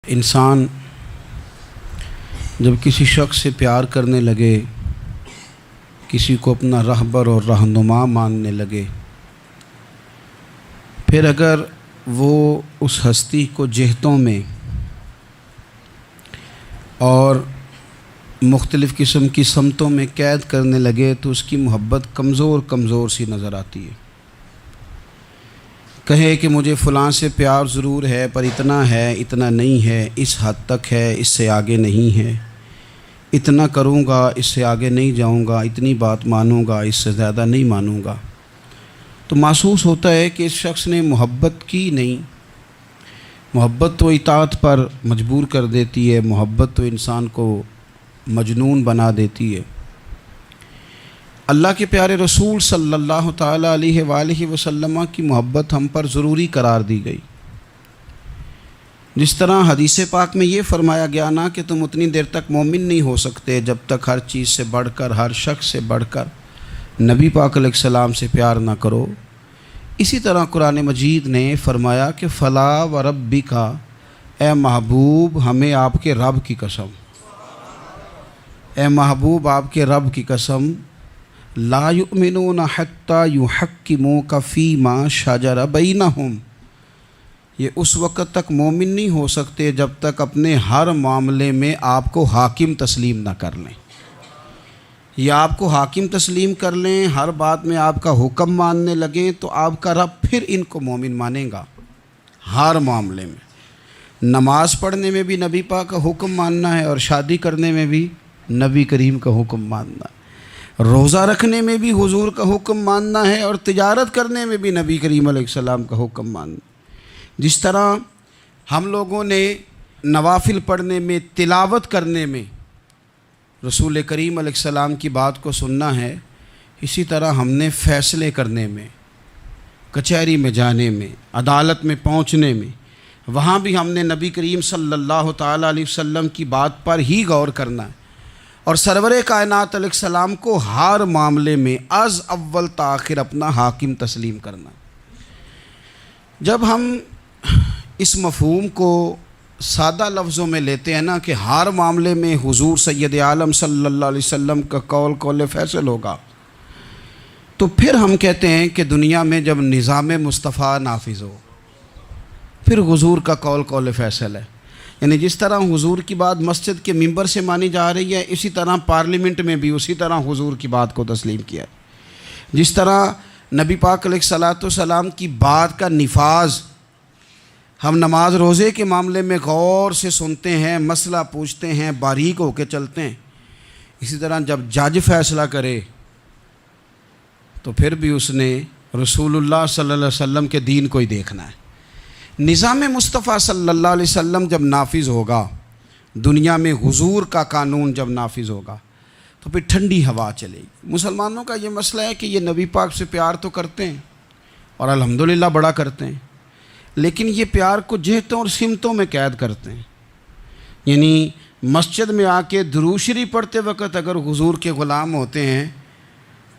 انسان جب کسی شخص سے پیار کرنے لگے، کسی کو اپنا رہبر اور رہنما ماننے لگے، پھر اگر وہ اس ہستی کو جہتوں میں اور مختلف قسم کی سمتوں میں قید کرنے لگے تو اس کی محبت کمزور سی نظر آتی ہے۔ کہے کہ مجھے فلاں سے پیار ضرور ہے، پر اتنا ہے، اتنا نہیں ہے، اس حد تک ہے، اس سے آگے نہیں ہے، اتنا کروں گا، اس سے آگے نہیں جاؤں گا، اتنی بات مانوں گا، اس سے زیادہ نہیں مانوں گا، تو محسوس ہوتا ہے کہ اس شخص نے محبت کی نہیں۔ محبت تو اطاعت پر مجبور کر دیتی ہے، محبت تو انسان کو مجنون بنا دیتی ہے۔ اللہ کے پیارے رسول صلی اللہ تعالیٰ علیہ وآلہ وسلم کی محبت ہم پر ضروری قرار دی گئی۔ جس طرح حدیث پاک میں یہ فرمایا گیا نا کہ تم اتنی دیر تک مومن نہیں ہو سکتے جب تک ہر چیز سے بڑھ کر، ہر شخص سے بڑھ کر نبی پاک علیہ السلام سے پیار نہ کرو، اسی طرح قرآن مجید نے فرمایا کہ فلا و ربک، اے محبوب ہمیں آپ کے رب کی قسم، اے محبوب آپ کے رب کی قسم، لا یؤمنون حتی یحکموک فیما شجر بینہم، یہ اس وقت تک مومن نہیں ہو سکتے جب تک اپنے ہر معاملے میں آپ کو حاکم تسلیم نہ کر لیں۔ یہ آپ کو حاکم تسلیم کر لیں، ہر بات میں آپ کا حکم ماننے لگیں تو آپ کا رب پھر ان کو مومن مانے گا۔ ہر معاملے میں، نماز پڑھنے میں بھی نبی پاک کا حکم ماننا ہے، اور شادی کرنے میں بھی نبی کریم کا حکم ماننا ہے، روزہ رکھنے میں بھی حضور کا حکم ماننا ہے، اور تجارت کرنے میں بھی نبی کریم علیہ السلام کا حکم ماننا ہے۔ جس طرح ہم لوگوں نے نوافل پڑھنے میں، تلاوت کرنے میں رسول کریم علیہ السلام کی بات کو سننا ہے، اسی طرح ہم نے فیصلے کرنے میں، کچہری میں جانے میں، عدالت میں پہنچنے میں، وہاں بھی ہم نے نبی کریم صلی اللہ تعالیٰ علیہ وسلم کی بات پر ہی غور کرنا ہے، اور سرور کائنات علیہ السلام کو ہر معاملے میں از اول تا آخر اپنا حاکم تسلیم کرنا۔ جب ہم اس مفہوم کو سادہ لفظوں میں لیتے ہیں نا کہ ہر معاملے میں حضور سید عالم صلی اللہ علیہ وسلم کا قول فیصل ہوگا، تو پھر ہم کہتے ہیں کہ دنیا میں جب نظام مصطفیٰ نافذ ہو پھر حضور کا قول فیصل ہے۔ یعنی جس طرح حضور کی بات مسجد کے ممبر سے مانی جا رہی ہے، اسی طرح پارلیمنٹ میں بھی اسی طرح حضور کی بات کو تسلیم کیا ہے۔ جس طرح نبی پاک علیہ الصلاۃ والسلام کی بات کا نفاذ ہم نماز روزے کے معاملے میں غور سے سنتے ہیں، مسئلہ پوچھتے ہیں، باریک ہو کے چلتے ہیں، اسی طرح جب جج فیصلہ کرے تو پھر بھی اس نے رسول اللہ صلی اللہ علیہ وسلم کے دین کو ہی دیکھنا ہے۔ نظام مصطفیٰ صلی اللہ علیہ وسلم جب نافذ ہوگا، دنیا میں حضور کا قانون جب نافذ ہوگا تو پھر ٹھنڈی ہوا چلے گی۔ مسلمانوں کا یہ مسئلہ ہے کہ یہ نبی پاک سے پیار تو کرتے ہیں اور الحمدللہ بڑا کرتے ہیں، لیکن یہ پیار کو جہتوں اور سمتوں میں قید کرتے ہیں۔ یعنی مسجد میں آ کے درود شریف پڑھتے وقت اگر حضور کے غلام ہوتے ہیں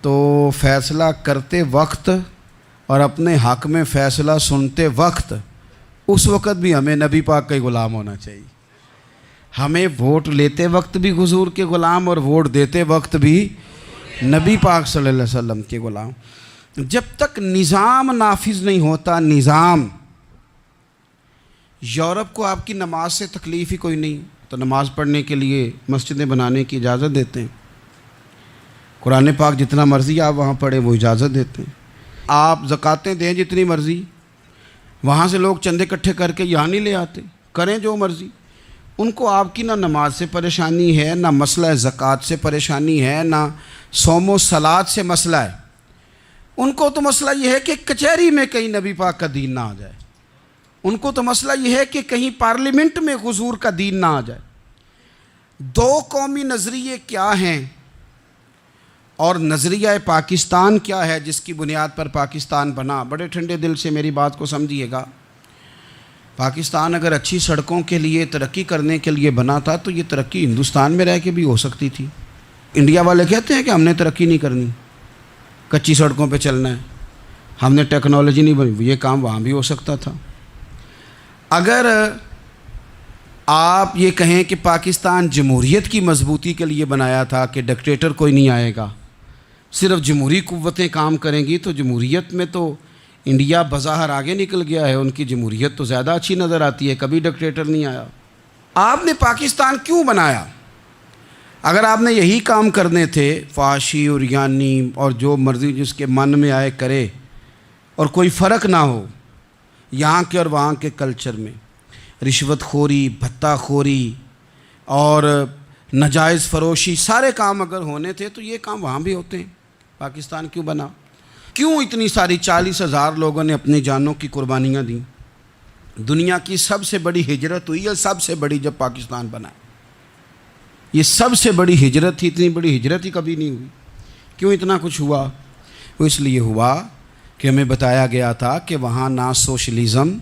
تو فیصلہ کرتے وقت اور اپنے حق میں فیصلہ سنتے وقت، اس وقت بھی ہمیں نبی پاک کا ہی غلام ہونا چاہیے۔ ہمیں ووٹ لیتے وقت بھی حضور کے غلام اور ووٹ دیتے وقت بھی نبی پاک صلی اللہ علیہ وسلم کے غلام۔ جب تک نظام نافذ نہیں ہوتا، نظام، یورپ کو آپ کی نماز سے تکلیف ہی کوئی نہیں، تو نماز پڑھنے کے لیے مسجدیں بنانے کی اجازت دیتے ہیں، قرآن پاک جتنا مرضی آپ وہاں پڑھیں وہ اجازت دیتے ہیں، آپ زکاتیں دیں جتنی مرضی، وہاں سے لوگ چندے اکٹھے کر کے یہاں نہیں لے آتے، کریں جو مرضی۔ ان کو آپ کی نہ نماز سے پریشانی ہے، نہ مسئلہ زکوٰۃ سے پریشانی ہے، نہ صوم و صلات سے مسئلہ ہے، ان کو تو مسئلہ یہ ہے کہ کچہری میں کہیں نبی پاک کا دین نہ آ جائے، ان کو تو مسئلہ یہ ہے کہ کہیں پارلیمنٹ میں حضور کا دین نہ آ جائے۔ دو قومی نظریے کیا ہیں اور نظریہ پاکستان کیا ہے جس کی بنیاد پر پاکستان بنا؟ بڑے ٹھنڈے دل سے میری بات کو سمجھیے گا۔ پاکستان اگر اچھی سڑکوں کے لیے، ترقی کرنے کے لیے بنا تھا تو یہ ترقی ہندوستان میں رہ کے بھی ہو سکتی تھی۔ انڈیا والے کہتے ہیں کہ ہم نے ترقی نہیں کرنی، کچی سڑکوں پہ چلنا ہے، ہم نے ٹیکنالوجی نہیں بنی، یہ کام وہاں بھی ہو سکتا تھا۔ اگر آپ یہ کہیں کہ پاکستان جمہوریت کی مضبوطی کے لیے بنایا تھا کہ ڈکٹیٹر کوئی نہیں آئے گا، صرف جمہوری قوتیں کام کریں گی، تو جمہوریت میں تو انڈیا بظاہر آگے نکل گیا ہے، ان کی جمہوریت تو زیادہ اچھی نظر آتی ہے، کبھی ڈکٹیٹر نہیں آیا۔ آپ نے پاکستان کیوں بنایا؟ اگر آپ نے یہی کام کرنے تھے، فحاشی اور یانی اور جو مرضی جس کے من میں آئے کرے، اور کوئی فرق نہ ہو یہاں کے اور وہاں کے کلچر میں، رشوت خوری، بھتہ خوری اور ناجائز فروشی، سارے کام اگر ہونے تھے تو یہ کام وہاں بھی ہوتے ہیں۔ پاکستان کیوں بنا؟ کیوں اتنی ساری 40,000 لوگوں نے اپنی جانوں کی قربانیاں دیں؟ دنیا کی سب سے بڑی ہجرت ہوئی ہے، سب سے بڑی، جب پاکستان بنا۔ یہ سب سے بڑی ہجرت تھی، اتنی بڑی ہجرت ہی کبھی نہیں ہوئی۔ کیوں اتنا کچھ ہوا؟ وہ اس لیے ہوا کہ ہمیں بتایا گیا تھا کہ وہاں نہ سوشلزم،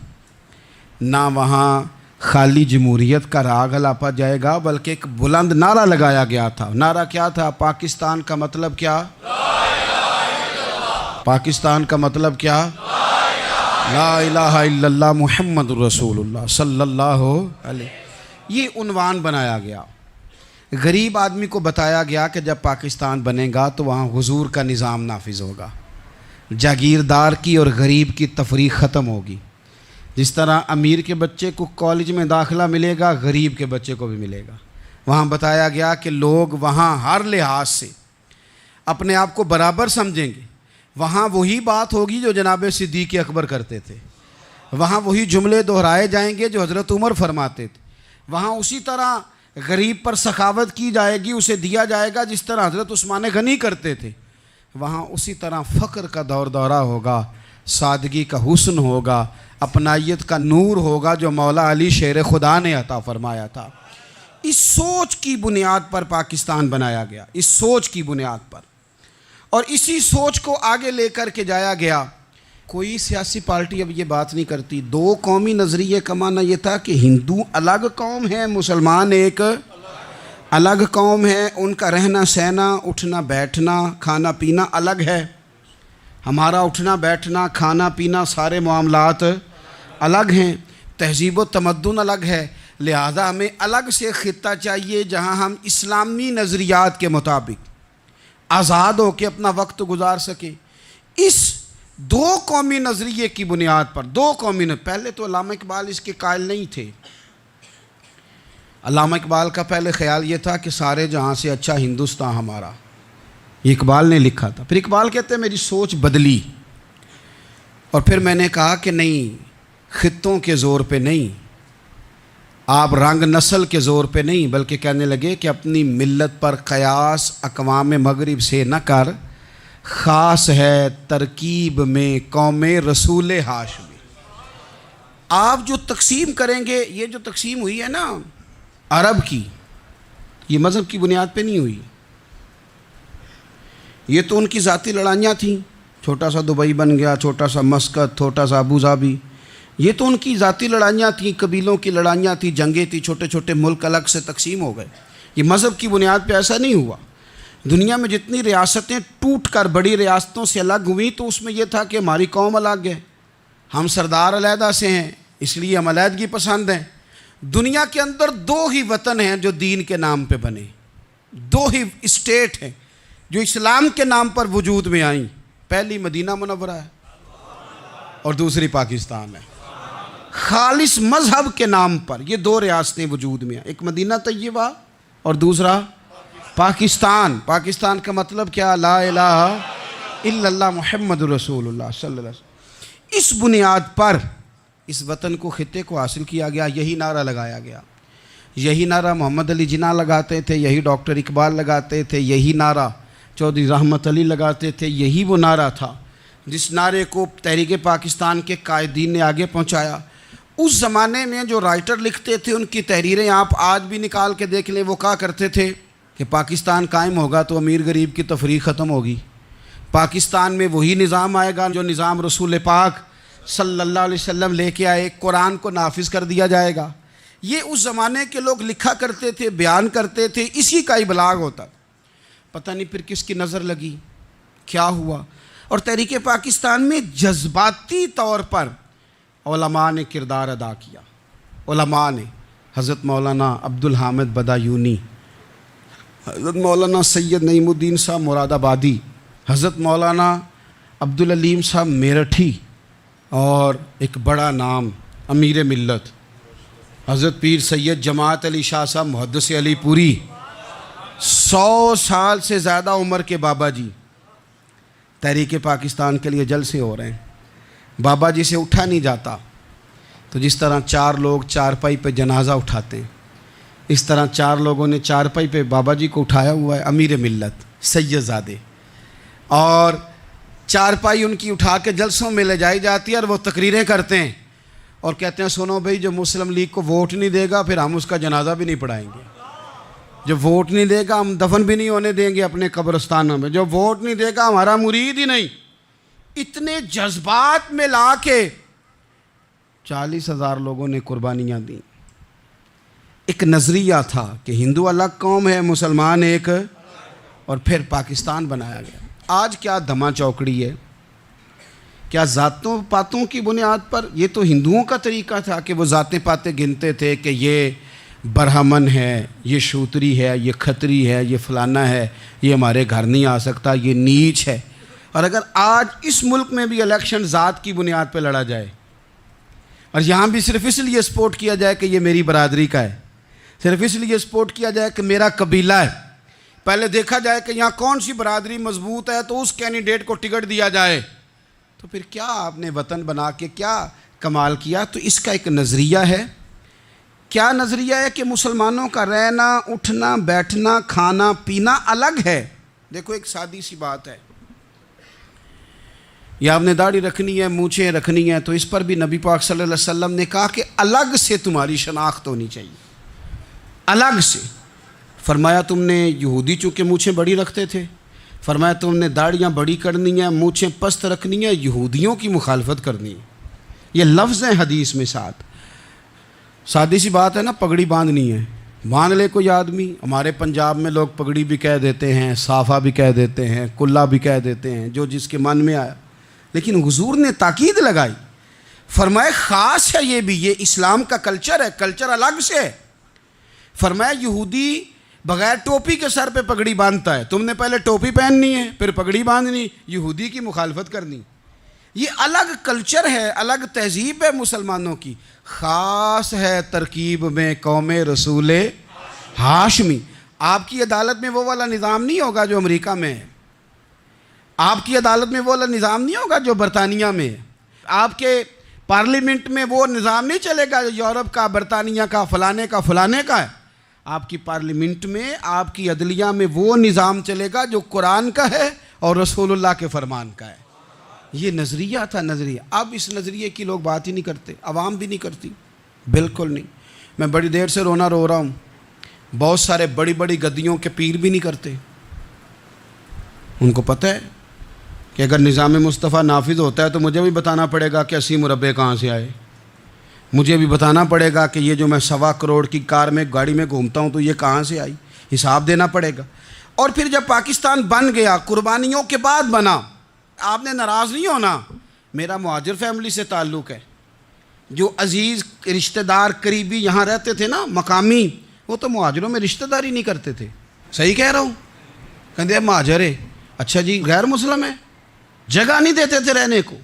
نہ وہاں خالی جمہوریت کا راگ الاپا جائے گا، بلکہ ایک بلند نعرہ لگایا گیا تھا۔ نعرہ کیا تھا؟ پاکستان کا مطلب کیا؟ پاکستان کا مطلب کیا؟ لا الہ الا اللہ محمد رسول اللہ صلی اللہ علیہ۔ یہ عنوان بنایا گیا۔ غریب آدمی کو بتایا گیا کہ جب پاکستان بنے گا تو وہاں حضور کا نظام نافذ ہوگا، جاگیردار کی اور غریب کی تفریق ختم ہوگی۔ جس طرح امیر کے بچے کو کالج میں داخلہ ملے گا، غریب کے بچے کو بھی ملے گا۔ وہاں بتایا گیا کہ لوگ وہاں ہر لحاظ سے اپنے آپ کو برابر سمجھیں گے۔ وہاں وہی بات ہوگی جو جناب صدیق اکبر کرتے تھے، وہاں وہی جملے دہرائے جائیں گے جو حضرت عمر فرماتے تھے، وہاں اسی طرح غریب پر سخاوت کی جائے گی، اسے دیا جائے گا جس طرح حضرت عثمان غنی کرتے تھے، وہاں اسی طرح فقر کا دور دورہ ہوگا، سادگی کا حسن ہوگا، اپنائیت کا نور ہوگا جو مولا علی شیر خدا نے عطا فرمایا تھا۔ اس سوچ کی بنیاد پر پاکستان بنایا گیا، اس سوچ کی بنیاد پر، اور اسی سوچ کو آگے لے کر کے جایا گیا۔ کوئی سیاسی پارٹی اب یہ بات نہیں کرتی۔ دو قومی نظریے کا معنی یہ تھا کہ ہندو الگ قوم ہے، مسلمان ایک الگ قوم ہے، ان کا رہنا سہنا، اٹھنا بیٹھنا، کھانا پینا الگ ہے، ہمارا اٹھنا بیٹھنا، کھانا پینا، سارے معاملات الگ ہیں، تہذیب و تمدن الگ ہے، لہذا ہمیں الگ سے خطہ چاہیے جہاں ہم اسلامی نظریات کے مطابق آزاد ہو کے اپنا وقت گزار سکیں۔ اس دو قومی نظریے کی بنیاد پر، پہلے تو علامہ اقبال اس کے قائل نہیں تھے۔ علامہ اقبال کا پہلے خیال یہ تھا کہ سارے جہاں سے اچھا ہندوستان ہمارا، یہ اقبال نے لکھا تھا۔ پھر اقبال کہتے ہیں میری سوچ بدلی، اور پھر میں نے کہا کہ نہیں، خطوں کے زور پہ نہیں، آپ رنگ نسل کے زور پہ نہیں، بلکہ کہنے لگے کہ اپنی ملت پر قیاس اقوام مغرب سے نہ کر، خاص ہے ترکیب میں قوم رسول ہاشمی۔ آپ جو تقسیم کریں گے، یہ جو تقسیم ہوئی ہے نا عرب کی، یہ مذہب کی بنیاد پہ نہیں ہوئی، یہ تو ان کی ذاتی لڑائیاں تھیں، چھوٹا سا دبئی بن گیا، چھوٹا سا مسقط، چھوٹا سا ابو ظبی، یہ تو ان کی ذاتی لڑائیاں تھیں، قبیلوں کی لڑائیاں تھیں، جنگیں تھیں، چھوٹے چھوٹے ملک الگ سے تقسیم ہو گئے۔ یہ مذہب کی بنیاد پہ ایسا نہیں ہوا۔ دنیا میں جتنی ریاستیں ٹوٹ کر بڑی ریاستوں سے الگ ہوئیں تو اس میں یہ تھا کہ ہماری قوم الگ ہے، ہم سردار علیحدہ سے ہیں، اس لیے ہم علیحدگی پسند ہیں۔ دنیا کے اندر دو ہی وطن ہیں جو دین کے نام پہ بنے، دو ہی اسٹیٹ ہیں جو اسلام کے نام پر وجود میں آئیں، پہلی مدینہ منورہ ہے اور دوسری پاکستان ہے۔ خالص مذہب کے نام پر یہ دو ریاستیں وجود میں ہیں، ایک مدینہ طیبہ اور دوسرا پاکستان۔ پاکستان کا مطلب کیا؟ لا الہ الا اللہ محمد رسول اللہ صلی اللہ علیہ وسلم۔ اس بنیاد پر اس وطن کو، خطے کو حاصل کیا گیا، یہی نعرہ لگایا گیا، یہی نعرہ محمد علی جناح لگاتے تھے، یہی ڈاکٹر اقبال لگاتے تھے، یہی نعرہ چودھری رحمت علی لگاتے تھے، یہی وہ نعرہ تھا جس نعرے کو تحریک پاکستان کے قائدین نے آگے پہنچایا۔ اس زمانے میں جو رائٹر لکھتے تھے ان کی تحریریں آپ آج بھی نکال کے دیکھ لیں، وہ کہا کرتے تھے کہ پاکستان قائم ہوگا تو امیر غریب کی تفریق ختم ہوگی، پاکستان میں وہی نظام آئے گا جو نظام رسول پاک صلی اللہ علیہ وسلم لے کے آئے، قرآن کو نافذ کر دیا جائے گا۔ یہ اس زمانے کے لوگ لکھا کرتے تھے، بیان کرتے تھے، اسی کا ابلاغ ہوتا۔ پتہ نہیں پھر کس کی نظر لگی، کیا ہوا، اور تحریک پاکستان میں جذباتی طور پر علماء نے کردار ادا کیا۔ علماء نے، حضرت مولانا عبدالحامد بدایونی، حضرت مولانا سید نعیم الدین صاحب مراد آبادی، حضرت مولانا عبدالعلیم صاحب میرٹھی، اور ایک بڑا نام امیر ملت حضرت پیر سید جماعت علی شاہ صاحب محدث علی پوری، 100 سال سے زیادہ عمر کے بابا جی تحریک پاکستان کے لیے جلسے ہو رہے ہیں۔ بابا جی سے اٹھا نہیں جاتا، تو جس طرح 4 لوگ چارپائی پہ جنازہ اٹھاتے ہیں، اس طرح 4 لوگوں نے چارپائی پہ بابا جی کو اٹھایا ہوا ہے، امیر ملت سید زادے، اور چارپائی ان کی اٹھا کے جلسوں میں لے جائی جاتی ہے، اور وہ تقریریں کرتے ہیں اور کہتے ہیں سنو بھائی، جو مسلم لیگ کو ووٹ نہیں دے گا پھر ہم اس کا جنازہ بھی نہیں پڑھائیں گے، جو ووٹ نہیں دے گا ہم دفن بھی نہیں ہونے دیں گے اپنے قبرستانوں میں، جو ووٹ نہیں دے گا ہمارا مرید ہی نہیں۔ اتنے جذبات میں لا کے 40,000 لوگوں نے قربانیاں دیں۔ ایک نظریہ تھا کہ ہندو الگ قوم ہے، مسلمان ایک، اور پھر پاکستان بنایا گیا۔ آج کیا دھما چوکڑی ہے، کیا ذاتوں پاتوں کی بنیاد پر؟ یہ تو ہندوؤں کا طریقہ تھا کہ وہ ذاتیں پاتیں گنتے تھے کہ یہ برہمن ہے، یہ شوتری ہے، یہ کھتری ہے، یہ فلانا ہے، یہ ہمارے گھر نہیں آ سکتا، یہ نیچ ہے۔ اور اگر آج اس ملک میں بھی الیکشن ذات کی بنیاد پہ لڑا جائے، اور یہاں بھی صرف اس لیے سپورٹ کیا جائے کہ یہ میری برادری کا ہے، صرف اس لیے سپورٹ کیا جائے کہ میرا قبیلہ ہے، پہلے دیکھا جائے کہ یہاں کون سی برادری مضبوط ہے تو اس کینڈیڈیٹ کو ٹکٹ دیا جائے، تو پھر کیا آپ نے وطن بنا کے کیا کمال کیا؟ تو اس کا ایک نظریہ ہے۔ کیا نظریہ ہے؟ کہ مسلمانوں کا رہنا، اٹھنا، بیٹھنا، کھانا پینا الگ ہے۔ دیکھو ایک سادی سی بات ہے، یا آپ نے داڑھی رکھنی ہے، مونچھیں رکھنی ہے، تو اس پر بھی نبی پاک صلی اللہ علیہ وسلم نے کہا کہ الگ سے تمہاری شناخت ہونی چاہیے، الگ سے۔ فرمایا تم نے یہودی چونکہ مونچھیں بڑی رکھتے تھے، فرمایا تم نے داڑیاں بڑی کرنی ہیں، مونچھیں پست رکھنی ہیں، یہودیوں کی مخالفت کرنی ہے۔ یہ لفظ ہیں حدیث میں ساتھ۔ سادی سی بات ہے نا، پگڑی باندھنی ہے، باندھ لے کوئی آدمی۔ ہمارے پنجاب میں لوگ پگڑی بھی کہہ دیتے ہیں، صافہ بھی کہہ دیتے ہیں، کلہ بھی کہہ دیتے ہیں، جو جس کے من میں آیا، لیکن حضور نے تاکید لگائی، فرمایا خاص ہے یہ بھی، یہ اسلام کا کلچر ہے، کلچر الگ سے ہے۔ فرمایا یہودی بغیر ٹوپی کے سر پہ پگڑی باندھتا ہے، تم نے پہلے ٹوپی پہننی ہے پھر پگڑی باندھنی، یہودی کی مخالفت کرنی۔ یہ الگ کلچر ہے، الگ تہذیب ہے مسلمانوں کی، خاص ہے ترکیب میں قوم رسول ہاشمی۔ آپ کی عدالت میں وہ والا نظام نہیں ہوگا جو امریکہ میں ہے، آپ کی عدالت میں وہ والا نظام نہیں ہوگا جو برطانیہ میں ہے، آپ کے پارلیمنٹ میں وہ نظام نہیں چلے گا جو یورپ کا، برطانیہ کا، فلانے کا ہے۔ آپ کی پارلیمنٹ میں، آپ کی عدلیہ میں وہ نظام چلے گا جو قرآن کا ہے اور رسول اللہ کے فرمان کا ہے۔ یہ نظریہ تھا، نظریہ۔ اب اس نظریے کی لوگ بات ہی نہیں کرتے، عوام بھی نہیں کرتی، بالکل نہیں۔ میں بڑی دیر سے رو رہا ہوں، بہت سارے بڑی بڑی گدیوں کے پیر بھی نہیں کرتے۔ ان کو پتہ ہے کہ اگر نظام مصطفیٰ نافذ ہوتا ہے تو مجھے بھی بتانا پڑے گا کہ 80 مربع کہاں سے آئے، مجھے بھی بتانا پڑے گا کہ یہ جو میں 1.25 کروڑ کی کار میں گاڑی میں گھومتا ہوں تو یہ کہاں سے آئی، حساب دینا پڑے گا۔ اور پھر جب پاکستان بن گیا، قربانیوں کے بعد بنا، آپ نے ناراض نہیں ہونا، میرا مہاجر فیملی سے تعلق ہے، جو عزیز رشتہ دار قریبی یہاں رہتے تھے نا، مقامی، وہ تو مہاجروں میں رشتہ داری نہیں کرتے تھے۔ صحیح کہہ رہا ہوں؟ کہتے مہاجر ہے، اچھا جی غیر مسلم ہے، جگہ نہیں دیتے تھے رہنے کو۔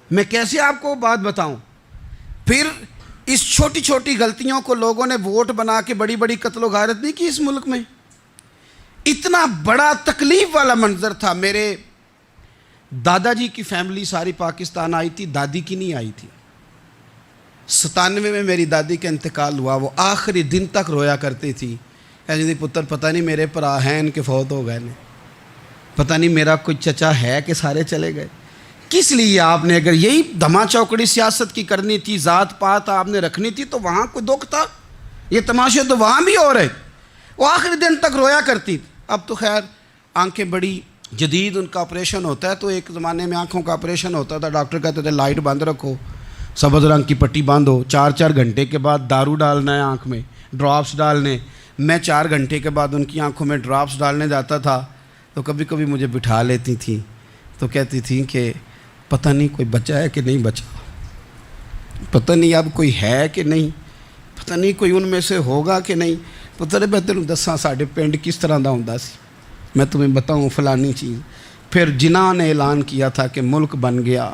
میں کیسے آپ کو بات بتاؤں؟ پھر اس چھوٹی چھوٹی غلطیوں کو لوگوں نے ووٹ بنا کے بڑی بڑی قتل و غارت نہیں کی اس ملک میں۔ اتنا بڑا تکلیف والا منظر تھا۔ میرے دادا جی کی فیملی ساری پاکستان آئی تھی، دادی کی نہیں آئی تھی۔ 97 میں میری دادی کا انتقال ہوا، وہ آخری دن تک رویا کرتی تھی، کہتی تھی پتر پتہ نہیں میرے پرا ہیں ان کے فوت ہو گئے نے، پتہ نہیں میرا کوئی چچا ہے کہ سارے چلے گئے۔ کس لیے آپ نے، اگر یہی دھما چوکڑی سیاست کی کرنی تھی، ذات پات آپ نے رکھنی تھی، تو وہاں کوئی دکھ تھا؟ یہ تماشے تو وہاں بھی ہو رہے۔ وہ آخری دن تک رویا کرتی تھی۔ اب تو خیر آنکھیں بڑی جدید، ان کا آپریشن ہوتا ہے، تو ایک زمانے میں آنکھوں کا آپریشن ہوتا تھا، ڈاکٹر کہتے تھے لائٹ بند رکھو، سبز رنگ کی پٹی باندھو، 4 گھنٹے کے بعد دارو ڈالنا ہے آنکھ میں، ڈراپس ڈالنے۔ میں 4 گھنٹے کے بعد ان کی آنکھوں میں ڈراپس ڈالنے جاتا تھا، تو کبھی کبھی مجھے بٹھا لیتی تھیں، تو کہتی تھیں کہ پتہ نہیں کوئی بچا ہے کہ نہیں بچا، پتہ نہیں اب کوئی ہے کہ نہیں، پتہ نہیں کوئی ان میں سے ہوگا کہ نہیں. پتر میں تینوں دساں ساڈے پنڈ کس طرح دا ہوندا سی, میں تمہیں بتاؤں فلانی چیز. پھر جناح نے اعلان کیا تھا کہ ملک بن گیا.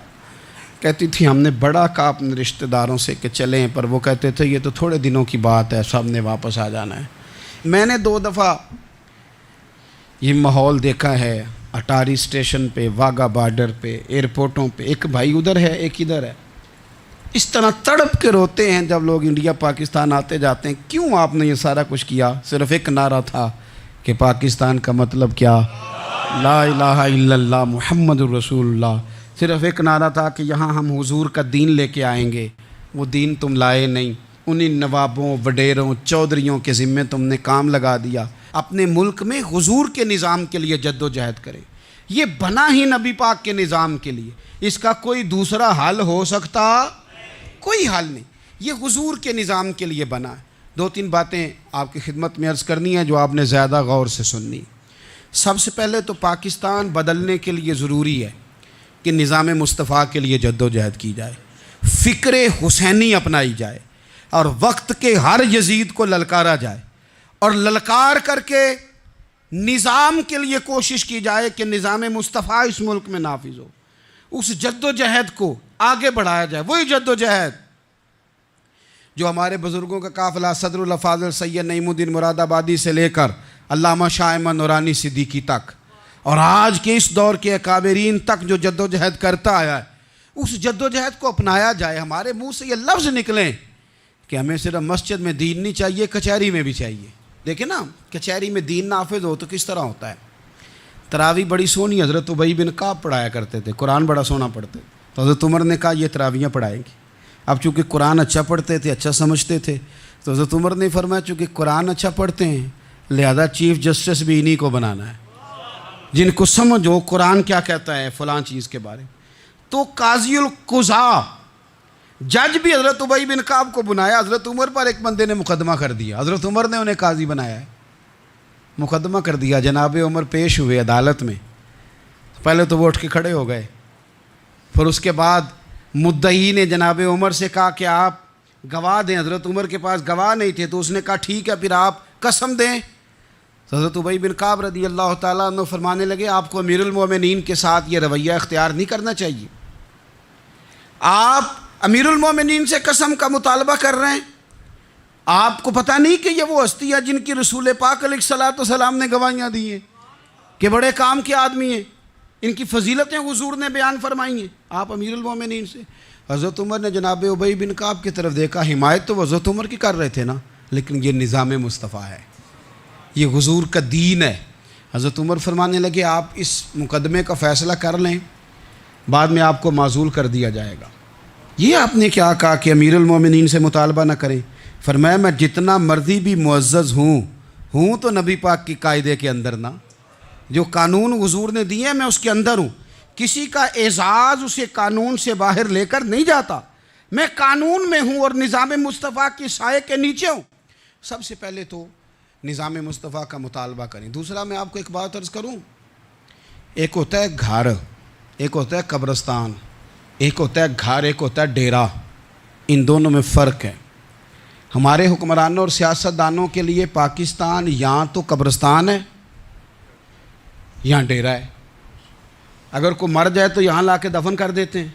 کہتی تھی ہم نے بڑا کہا اپنے رشتہ داروں سے کہ چلیں, پر وہ کہتے تھے یہ تو تھوڑے دنوں کی بات ہے, سب نے واپس آ جانا ہے. میں نے 2 دفعہ یہ ماحول دیکھا ہے اٹاری اسٹیشن پہ, واگا بارڈر پہ, ایئرپورٹوں پہ. ایک بھائی ادھر ہے, ایک ادھر ہے. اس طرح تڑپ کے روتے ہیں جب لوگ انڈیا پاکستان آتے جاتے ہیں. کیوں آپ نے یہ سارا کچھ کیا؟ صرف ایک نعرہ تھا کہ پاکستان کا مطلب کیا؟ لا الہ الا اللہ محمد الرسول اللہ. صرف ایک نعرہ تھا کہ یہاں ہم حضور کا دین لے کے آئیں گے. وہ دین تم لائے نہیں. انہی نوابوں, وڈیروں, چودھریوں کے ذمے تم نے کام لگا دیا. اپنے ملک میں حضور کے نظام کے لیے جد و جہد کریں. یہ بنا ہی نبی پاک کے نظام کے لیے. اس کا کوئی دوسرا حل ہو سکتا؟ کوئی حل نہیں. یہ حضور کے نظام کے لیے بنا ہے. 2-3 باتیں آپ کی خدمت میں عرض کرنی ہے جو آپ نے زیادہ غور سے سننی. سب سے پہلے تو پاکستان بدلنے کے لیے ضروری ہے کہ نظام مصطفیٰ کے لیے جد و جہد کی جائے, فکر حسینی اپنائی جائے, اور وقت کے ہر یزید کو للکارا جائے, اور للکار کر کے نظام کے لیے کوشش کی جائے کہ نظام مصطفیٰ اس ملک میں نافذ ہو. اس جد و جہد کو آگے بڑھایا جائے. وہی جد و جہد جو ہمارے بزرگوں کا قافلہ صدر الافاضل سید نعیم الدین مراد آبادی سے لے کر علامہ شاہ احمد نورانی صدیقی تک, اور آج کے اس دور کے اکابرین تک جو جد و جہد کرتا آیا ہے, اس جد و جہد کو اپنایا جائے. ہمارے منہ سے یہ لفظ نکلیں کہ ہمیں صرف مسجد میں دین نہیں چاہیے, کچہری میں بھی چاہیے. دیکھیں نا, کچہری میں دین نافذ ہو تو کس طرح ہوتا ہے. تراویح بڑی سونی حضرت ابی بن کعب پڑھایا کرتے تھے, قرآن بڑا سونا پڑھتے. تو حضرت عمر نے کہا یہ تراویحیں پڑھائیں گے. اب چونکہ قرآن اچھا پڑھتے تھے, اچھا سمجھتے تھے, تو حضرت عمر نے فرمایا چونکہ قرآن اچھا پڑھتے ہیں لہذا چیف جسٹس بھی انہی کو بنانا ہے, جن کو سمجھ ہو قرآن کیا کہتا ہے فلاں چیز کے بارے میں. تو قاضی القضاء جج بھی حضرت ابی بن کعب کو بنایا. حضرت عمر پر ایک بندے نے مقدمہ کر دیا, حضرت عمر نے انہیں قاضی بنایا ہے, مقدمہ کر دیا. جناب عمر پیش ہوئے عدالت میں. پہلے تو وہ اٹھ کے کھڑے ہو گئے, پھر اس کے بعد مدعی نے جناب عمر سے کہا کہ آپ گواہ دیں. حضرت عمر کے پاس گواہ نہیں تھے, تو اس نے کہا ٹھیک ہے پھر آپ قسم دیں. تو حضرت ابی بن کعب رضی اللہ تعالیٰ عنہ فرمانے لگے آپ کو امیر المومنین کے ساتھ یہ رویہ اختیار نہیں کرنا چاہیے. آپ امیر المومنین سے قسم کا مطالبہ کر رہے ہیں, آپ کو پتہ نہیں کہ یہ وہ ہستی ہے جن کی رسول پاک علیہ الصلوۃ والسلام نے گواہیاں دی ہیں کہ بڑے کام کے آدمی ہیں, ان کی فضیلتیں حضور نے بیان فرمائی ہیں. آپ امیر المومنین سے. حضرت عمر نے جناب ابی بن کعب کی طرف دیکھا. حمایت تو حضرت عمر کی کر رہے تھے نا, لیکن یہ نظام مصطفیٰ ہے, یہ حضور کا دین ہے. حضرت عمر فرمانے لگے آپ اس مقدمے کا فیصلہ کر لیں, بعد میں آپ کو معزول کر دیا جائے گا. یہ آپ نے کیا کہا کہ امیر المومنین سے مطالبہ نہ کریں؟ فرمایا میں جتنا مرضی بھی معزز ہوں تو نبی پاک کی قاعدے کے اندر نا, جو قانون حضور نے دیے میں اس کے اندر ہوں. کسی کا اعزاز اسے قانون سے باہر لے کر نہیں جاتا. میں قانون میں ہوں اور نظام مصطفیٰ کی سائے کے نیچے ہوں. سب سے پہلے تو نظام مصطفیٰ کا مطالبہ کریں. دوسرا میں آپ کو ایک بات عرض کروں, ایک ہوتا ہے گھر, ایک ہوتا ہے قبرستان. ایک ہوتا ہے گھر, ایک ہوتا ہے ڈیرا. ان دونوں میں فرق ہے. ہمارے حکمرانوں اور سیاستدانوں کے لیے پاکستان یہاں تو قبرستان ہے, یہاں ڈیرا ہے. اگر کوئی مر جائے تو یہاں لا کے دفن کر دیتے ہیں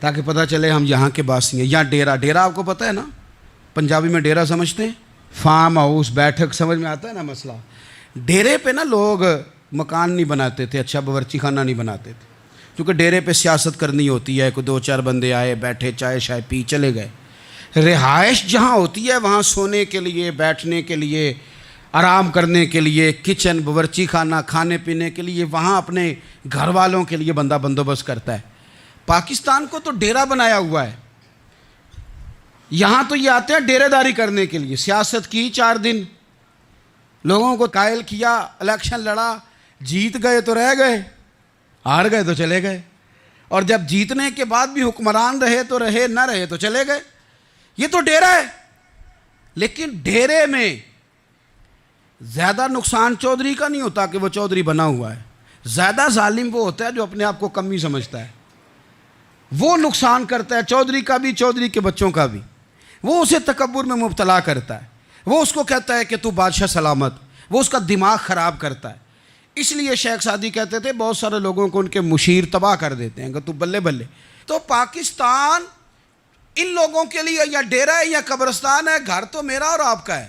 تاکہ پتہ چلے ہم یہاں کے باسی ہیں. یہاں ڈیرا, ڈیرا آپ کو پتہ ہے نا, پنجابی میں ڈیرا سمجھتے ہیں, فارم ہاؤس, بیٹھک, سمجھ میں آتا ہے نا مسئلہ. ڈیرے پہ نا لوگ مکان نہیں بناتے تھے, اچھا باورچی خانہ نہیں بناتے تھے, کیونکہ ڈیرے پہ سیاست کرنی ہوتی ہے. کوئی 2-4 بندے آئے, بیٹھے, چائے شائے پی, چلے گئے. رہائش جہاں ہوتی ہے وہاں سونے کے لیے, بیٹھنے کے لیے, آرام کرنے کے لیے, کچن, باورچی خانہ, کھانے پینے کے لیے, وہاں اپنے گھر والوں کے لیے بندہ بندوبست کرتا ہے. پاکستان کو تو ڈیرا بنایا ہوا ہے. یہاں تو یہ آتے ہیں ڈیرے داری کرنے کے لیے. سیاست کی 4 دن, لوگوں کو قائل کیا, الیکشن لڑا, جیت گئے تو رہ گئے, ہار گئے تو چلے گئے, اور جب جیتنے کے بعد بھی حکمران رہے تو رہے, نہ رہے تو چلے گئے. یہ تو ڈیرا ہے. لیکن ڈیرے میں زیادہ نقصان چودھری کا نہیں ہوتا کہ وہ چودھری بنا ہوا ہے. زیادہ ظالم وہ ہوتا ہے جو اپنے آپ کو کمی سمجھتا ہے, وہ نقصان کرتا ہے, چودھری کا بھی, چودھری کے بچوں کا بھی. وہ اسے تکبر میں مبتلا کرتا ہے، وہ اس کو کہتا ہے کہ تو بادشاہ سلامت، وہ اس کا دماغ خراب کرتا ہے۔ اس لیے شیخ سعدی کہتے تھے بہت سارے لوگوں کو ان کے مشیر تباہ کر دیتے ہیں کہ تو بلے بلے۔ تو پاکستان ان لوگوں کے لیے یا ڈیرا ہے یا قبرستان ہے، گھر تو میرا اور آپ کا ہے،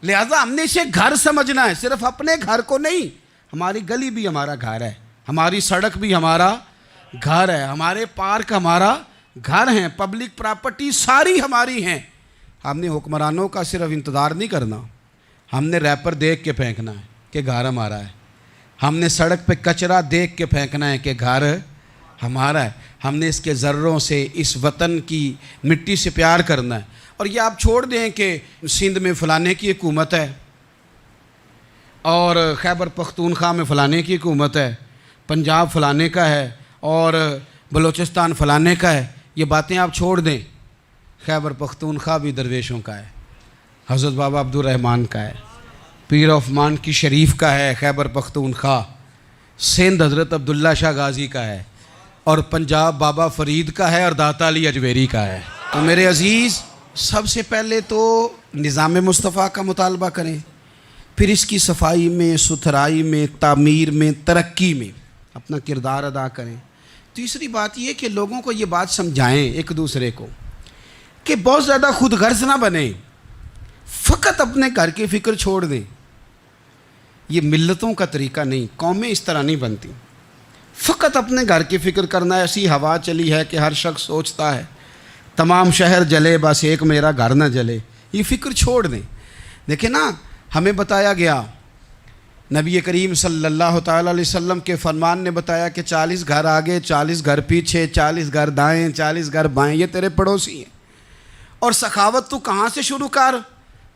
لہذا ہم نے اسے گھر سمجھنا ہے، صرف اپنے گھر کو نہیں۔ ہماری گلی بھی ہمارا گھر ہے، ہماری سڑک بھی ہمارا گھر ہے، ہمارے پارک ہمارا گھر ہیں، پبلک پراپرٹی ساری ہماری ہیں۔ ہم نے حکمرانوں کا صرف انتظار نہیں کرنا، ہم نے ریپر دیکھ کے پھینکنا ہے کہ گھر ہمارا ہے، ہم نے سڑک پہ کچرا دیکھ کے پھینکنا ہے کہ گھر ہمارا ہے، ہم نے اس کے ذروں سے، اس وطن کی مٹی سے پیار کرنا ہے۔ اور یہ آپ چھوڑ دیں کہ سندھ میں فلانے کی حکومت ہے اور خیبر پختونخوا میں فلانے کی حکومت ہے، پنجاب فلانے کا ہے اور بلوچستان فلانے کا ہے، یہ باتیں آپ چھوڑ دیں۔ خیبر پختونخوا بھی درویشوں کا ہے، حضرت بابا عبدالرحمن کا ہے، پیر آف مان کی شریف کا ہے خیبر پختونخوا، سندھ حضرت عبداللہ شاہ غازی کا ہے، اور پنجاب بابا فرید کا ہے اور داتا علی اجویری کا ہے۔ تو میرے عزیز، سب سے پہلے تو نظام مصطفیٰ کا مطالبہ کریں، پھر اس کی صفائی میں، ستھرائی میں، تعمیر میں، ترقی میں اپنا کردار ادا کریں۔ تیسری بات یہ کہ لوگوں کو یہ بات سمجھائیں ایک دوسرے کو کہ بہت زیادہ خود غرض نہ بنیں، فقط اپنے گھر کی فکر چھوڑ دیں۔ یہ ملتوں کا طریقہ نہیں، قومیں اس طرح نہیں بنتی۔ فقط اپنے گھر کی فکر کرنا، ایسی ہوا چلی ہے کہ ہر شخص سوچتا ہے تمام شہر جلے بس ایک میرا گھر نہ جلے۔ یہ فکر چھوڑ دیں۔ دیکھیں نا، ہمیں بتایا گیا، نبی کریم صلی اللہ تعالیٰ علیہ وسلم کے فرمان نے بتایا کہ 40 گھر آگے، 40 گھر پیچھے، 40 گھر دائیں، 40 گھر بائیں، یہ تیرے پڑوسی ہیں۔ اور سخاوت تو کہاں سے شروع کر؟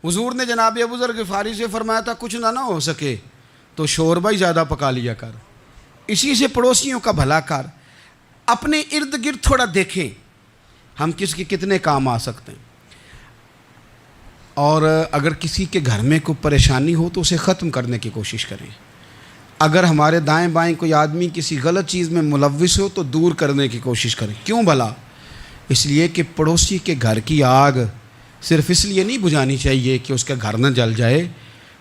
حضور نے جناب ابو ذر غفاری سے فرمایا تھا کچھ نہ ہو سکے تو شوربہ ہی زیادہ پکا لیا کر، اسی سے پڑوسیوں کا بھلا کر۔ اپنے ارد گرد تھوڑا دیکھیں ہم کس کے کتنے کام آ سکتے ہیں، اور اگر کسی کے گھر میں کوئی پریشانی ہو تو اسے ختم کرنے کی کوشش کریں۔ اگر ہمارے دائیں بائیں کوئی آدمی کسی غلط چیز میں ملوث ہو تو دور کرنے کی کوشش کریں۔ کیوں بھلا؟ اس لیے کہ پڑوسی کے گھر کی آگ صرف اس لیے نہیں بجھانی چاہیے کہ اس کا گھر نہ جل جائے،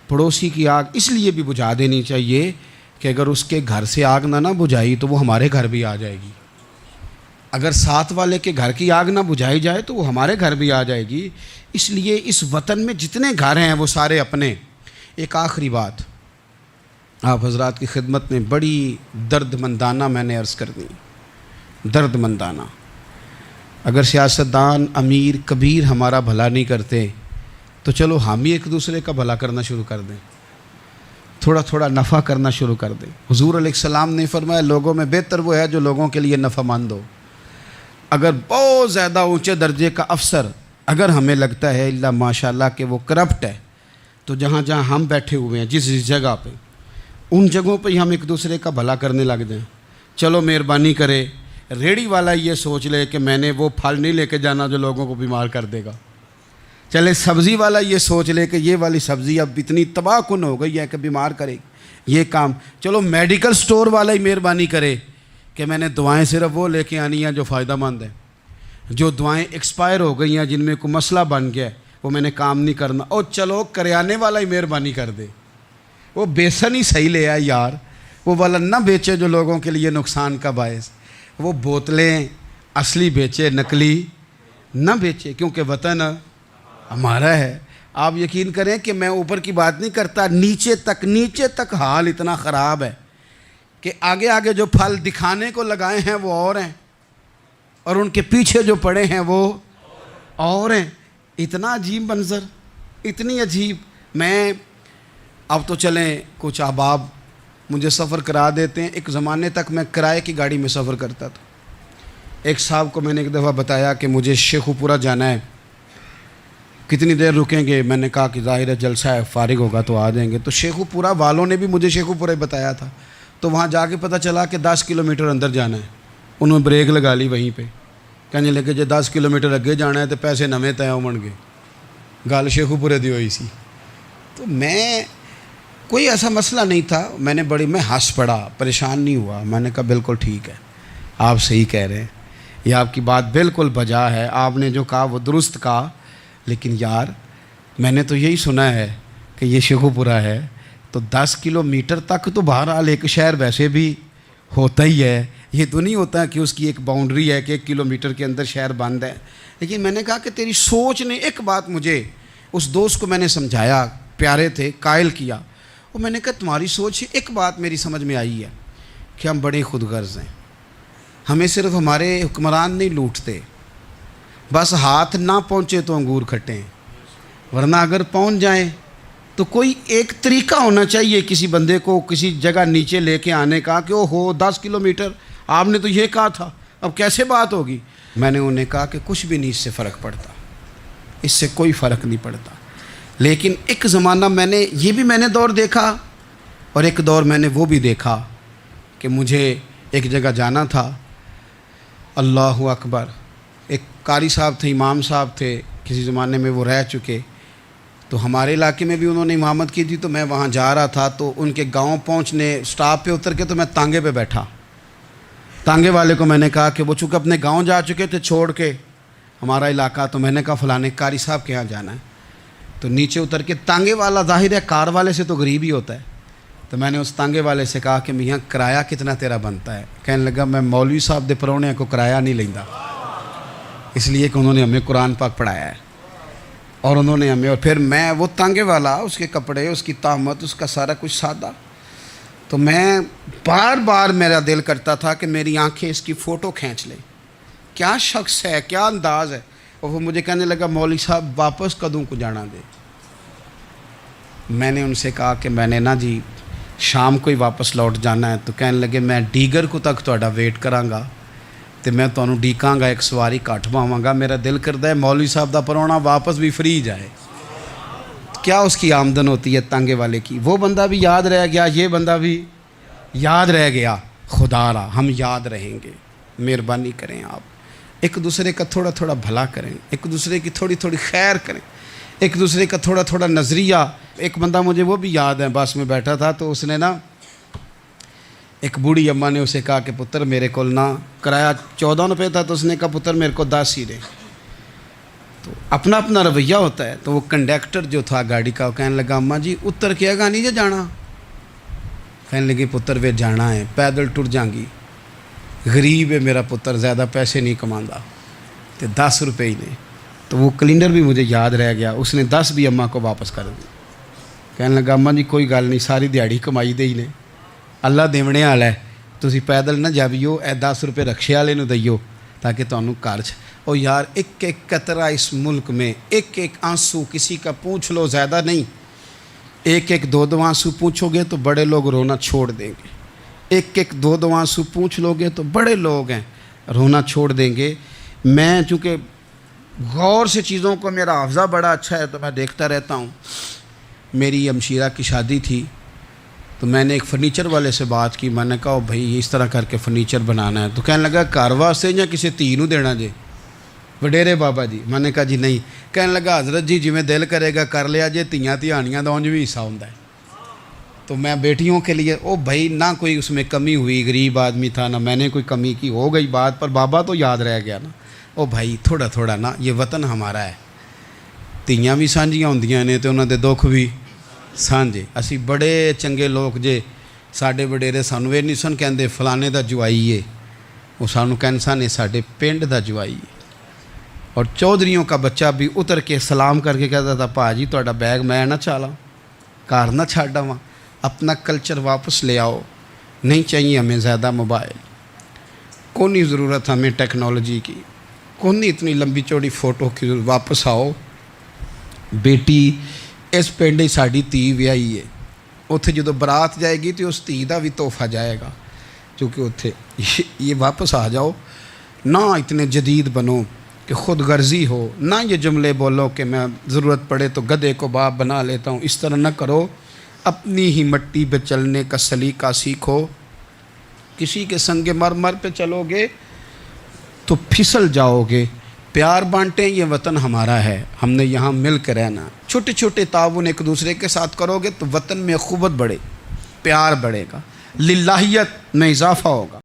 پڑوسی کی آگ اس لیے بھی بجھا دینی چاہیے کہ اگر اس کے گھر سے آگ نہ بجھائی تو وہ ہمارے گھر بھی آ جائے گی، اگر ساتھ والے کے گھر کی آگ نہ بجھائی جائے تو وہ ہمارے گھر بھی آ جائے گی۔ اس لیے اس وطن میں جتنے گھر ہیں وہ سارے اپنے۔ ایک آخری بات آپ حضرات کی خدمت میں بڑی درد مندانہ میں نے عرض کر دی، درد مندانہ۔ اگر سیاستدان امیر کبیر ہمارا بھلا نہیں کرتے تو چلو ہم ہی ایک دوسرے کا بھلا کرنا شروع کر دیں، تھوڑا تھوڑا نفع کرنا شروع کر دیں۔ حضور علیہ السلام نے فرمایا لوگوں میں بہتر وہ ہے جو لوگوں کے لیے نفع مند ہو۔ اگر بہت زیادہ اونچے درجے کا افسر اگر ہمیں لگتا ہے اللہ ماشاءاللہ کہ وہ کرپٹ ہے، تو جہاں جہاں ہم بیٹھے ہوئے ہیں جس جگہ پہ، ان جگہوں پہ ہی ہم ایک دوسرے کا بھلا کرنے لگ جائیں۔ چلو مہربانی کرے ریڑھی والا یہ سوچ لے کہ میں نے وہ پھل نہیں لے کے جانا جو لوگوں کو بیمار کر دے گا، چلے سبزی والا یہ سوچ لے کہ یہ والی سبزی اب اتنی تباہ کن ہو گئی ہے کہ بیمار کرے گی، یہ کام۔ چلو میڈیکل سٹور والا ہی مہربانی کرے کہ میں نے دوائیں صرف وہ لے کے آنی ہیں جو فائدہ مند ہیں، جو دوائیں ایکسپائر ہو گئی ہیں جن میں کوئی مسئلہ بن گیا ہے وہ میں نے کام نہیں کرنا۔ اور چلو کریانے والا ہی مہربانی کر دے، وہ بیسن ہی صحیح لے آئے یار، وہ والا نہ بیچے جو لوگوں کے لیے نقصان کا باعث، وہ بوتلیں اصلی بیچے نقلی نہ بیچے، کیونکہ وطن ہمارا ہے۔ آپ یقین کریں کہ میں اوپر کی بات نہیں کرتا، نیچے تک حال اتنا خراب ہے کہ آگے آگے جو پھل دکھانے کو لگائے ہیں وہ اور ہیں، اور ان کے پیچھے جو پڑے ہیں وہ اور ہیں۔ اتنا عجیب منظر، اتنی عجیب۔ میں اب تو چلیں کچھ احباب مجھے سفر کرا دیتے ہیں، ایک زمانے تک میں کرائے کی گاڑی میں سفر کرتا تھا۔ ایک صاحب کو میں نے ایک دفعہ بتایا کہ مجھے شیخو پورہ جانا ہے، کتنی دیر رکیں گے؟ میں نے کہا کہ ظاہر ہے جلسہ ہے، فارغ ہوگا تو آ جائیں گے۔ تو شیخو پورہ والوں نے بھی مجھے شیخو پورہ بتایا تھا، تو وہاں جا کے پتہ چلا کہ 10 کلومیٹر اندر جانا ہے۔ انہوں نے بریک لگا لی وہیں پہ، کہنے لگے جی 10 کلومیٹر اگے جانا ہے تو پیسے نویں طے ہون گے۔ گل شیخو پورے دی ہوئی سی۔ تو میں کوئی ایسا مسئلہ نہیں تھا، میں ہنس پڑا، پریشان نہیں ہوا۔ میں نے کہا بالکل ٹھیک ہے، آپ صحیح کہہ رہے ہیں۔ یہ آپ کی بات بالکل بجا ہے، آپ نے جو کہا وہ درست کہا، لیکن یار میں نے تو یہی سنا ہے کہ یہ شیخو پورہ ہے، تو 10 کلومیٹر تک تو بہرحال ایک شہر ویسے بھی ہوتا ہی ہے، یہ تو نہیں ہوتا کہ اس کی ایک باؤنڈری ہے کہ 1 کلومیٹر کے اندر شہر بند ہے۔ لیکن میں نے کہا کہ تیری سوچ نے ایک بات مجھے، اس دوست کو میں نے سمجھایا، پیارے تھے، قائل کیا، اور میں نے کہا تمہاری سوچ سے ایک بات میری سمجھ میں آئی ہے کہ ہم بڑے خود غرض ہیں، ہمیں صرف ہمارے حکمران نہیں لوٹتے، بس ہاتھ نہ پہنچے تو انگور کھٹے ہیں، ورنہ اگر پہنچ جائیں تو کوئی ایک طریقہ ہونا چاہیے کسی بندے کو کسی جگہ نیچے لے کے آنے کا کہ او ہو 10 کلومیٹر آپ نے تو یہ کہا تھا، اب کیسے بات ہوگی؟ میں نے انہیں کہا کہ کچھ بھی نہیں اس سے فرق پڑتا، اس سے کوئی فرق نہیں پڑتا، لیکن ایک زمانہ میں نے دور دیکھا، اور ایک دور میں نے وہ بھی دیکھا کہ مجھے ایک جگہ جانا تھا، اللہ اکبر، ایک قاری صاحب تھے، امام صاحب تھے، کسی زمانے میں وہ رہ چکے، تو ہمارے علاقے میں بھی انہوں نے امامت کی تھی، تو میں وہاں جا رہا تھا، تو ان کے گاؤں پہنچنے سٹاپ پہ اتر کے تو میں تانگے پہ بیٹھا، تانگے والے کو میں نے کہا کہ وہ چونکہ اپنے گاؤں جا چکے تھے چھوڑ کے ہمارا علاقہ، تو میں نے کہا فلانے قاری صاحب کے یہاں جانا ہے، تو نیچے اتر کے تانگے والا ظاہر ہے کار والے سے تو غریب ہی ہوتا ہے، تو میں نے اس تانگے والے سے کہا کہ میاں کرایہ کتنا تیرا بنتا ہے؟ کہنے لگا میں مولوی صاحب دے پرونے کو کرایہ نہیں لیندہ، اس لیے کہ انہوں نے ہمیں قرآن پاک پڑھایا ہے، اور انہوں نے ہمیں، اور پھر میں وہ تانگے والا، اس کے کپڑے، اس کی طامت، اس کا سارا کچھ سادہ، تو میں بار بار میرا دل کرتا تھا کہ میری آنکھیں اس کی فوٹو کھینچ لیں، کیا شخص ہے، کیا انداز ہے، اور وہ مجھے کہنے لگا مولوی صاحب واپس کدوں کو جانا دے؟ میں نے ان سے کہا کہ میں نے نا جی شام کو ہی واپس لوٹ جانا ہے، تو کہنے لگے میں ڈیگر کو تک تہاڈا ویٹ کراں گا تے میں تانوں ڈیکاں گا، ایک سواری کٹ پاواں گا، میرا دل کردا ہے مولوی صاحب دا پرونا واپس بھی فری جائے، کیا اس کی آمدن ہوتی ہے تانگے والے کی۔ وہ بندہ بھی یاد رہ گیا، یہ بندہ بھی یاد رہ گیا، خدا را ہم یاد رہیں گے، مہربانی کریں آپ ایک دوسرے کا تھوڑا تھوڑا بھلا کریں، ایک دوسرے کی تھوڑی تھوڑی خیر کریں، ایک دوسرے کا تھوڑا تھوڑا نظریہ۔ ایک بندہ مجھے وہ بھی یاد ہے، بس میں بیٹھا تھا تو اس نے نا، ایک بوڑھی اماں نے اسے کہا کہ پتر میرے کو نا کرایہ 14 روپے تھا، تو اس نے کہا پتر میرے کو 10 ہی دے، تو اپنا اپنا رویہ ہوتا ہے، تو وہ کنڈکٹر جو تھا گاڑی کا، وہ کہنے لگا اماں جی اتر کے گا نہیں جے جانا؟ کہنے لگی پتر وے جانا ہے، پیدل ٹر جائیں گی، غریب ہے میرا پتر، زیادہ پیسے نہیں کماندا، تو 10 روپے ہی نے۔ تو وہ کلینڈر بھی مجھے یاد رہ گیا، اس نے 10 بھی اماں کو واپس کر دی، کہنے لگا اماں جی کوئی گل نہیں، ساری دیہڑی کمائی دے ہی نے، اللہ دیونے والا ہے، تسی پیدل نہ جاویو، اے 10 روپے رکشے والے نوں دئیو تاکہ تانوں گھر چ۔ او یار ایک ایک قطرہ اس ملک میں، ایک ایک آنسو کسی کا پوچھ لو، زیادہ نہیں، ایک ایک 2 آنسو پوچھو گے تو بڑے لوگ رونا چھوڑ دیں گے، ایک ایک 2 آنسو پوچھ لو گے تو بڑے لوگ ہیں رونا چھوڑ دیں گے۔ میں چونکہ غور سے چیزوں کو، میرا حافظہ بڑا اچھا ہے تو میں دیکھتا رہتا ہوں۔ میری ہمشیرہ کی شادی تھی تو میں نے ایک فرنیچر والے سے بات کی، میں نے کہا بھائی اس طرح کر کے فرنیچر بنانا ہے، تو کہنے لگا گھر واسطے یا کسی تھی نوں دینا جے؟ وڈیرے بابا جی۔ میں نے کہا جی نہیں۔ کہنے لگا حضرت جی جویں دل کرے گا کر لیا جے، تیاں تہانیاں دا اونج بھی حصہ ہوندا ہے، تو میں بیٹیوں کے لیے او بھائی نہ کوئی اس میں کمی ہوئی، غریب آدمی تھا نہ میں نے کوئی کمی کی، ہو گئی بات، پر بابا تو یاد رہ گیا نا۔ او بھائی تھوڑا تھوڑا نا، یہ وطن ہمارا ہے، تیاں بھی سانجیاں ہوندیاں نے تے انہاں دے دکھ بھی سانجے۔ اسی بڑے چنگے لوگ جے، ساڈے وڈیرے سانوں اے نہیں سن کہندے فلانے دا جوائی ہے، وہ سانوں کہن سن اے ساڈے پنڈ دا جوائی ہے۔ اور چودھریوں کا بچہ بھی اتر کے سلام کر کے کہتا تھا پاجی تہاڈا بیگ میں نہ چالاں، گھر نہ چھڈ آواں، اپنا کلچر واپس لے آؤ، نہیں چاہیے ہمیں زیادہ موبائل، کونی ضرورت ہمیں ٹیکنالوجی کی، کونی اتنی لمبی چوڑی فوٹو کی، واپس آؤ۔ بیٹی اس پنڈ ہی ساڈی تھی ویائی ہے، اتھے جدو برات جائے گی تو اس تھی دا بھی تحفہ جائے گا، کیونکہ اتھے یہ واپس آ جاؤ، نہ اتنے جدید بنو کہ خود غرضی ہو، نہ یہ جملے بولو کہ میں ضرورت پڑے تو گدھے کو باپ بنا لیتا ہوں، اس طرح نہ کرو، اپنی ہی مٹی پہ چلنے کا سلیقہ سیکھو۔ کسی کے سنگ مرمر پہ چلو گے تو پھسل جاؤ گے۔ پیار بانٹیں، یہ وطن ہمارا ہے، ہم نے یہاں مل کے رہنا، چھوٹے چھوٹے تعاون ایک دوسرے کے ساتھ کرو گے تو وطن میں اخوت بڑھے، پیار بڑھے گا، للہیت میں اضافہ ہوگا۔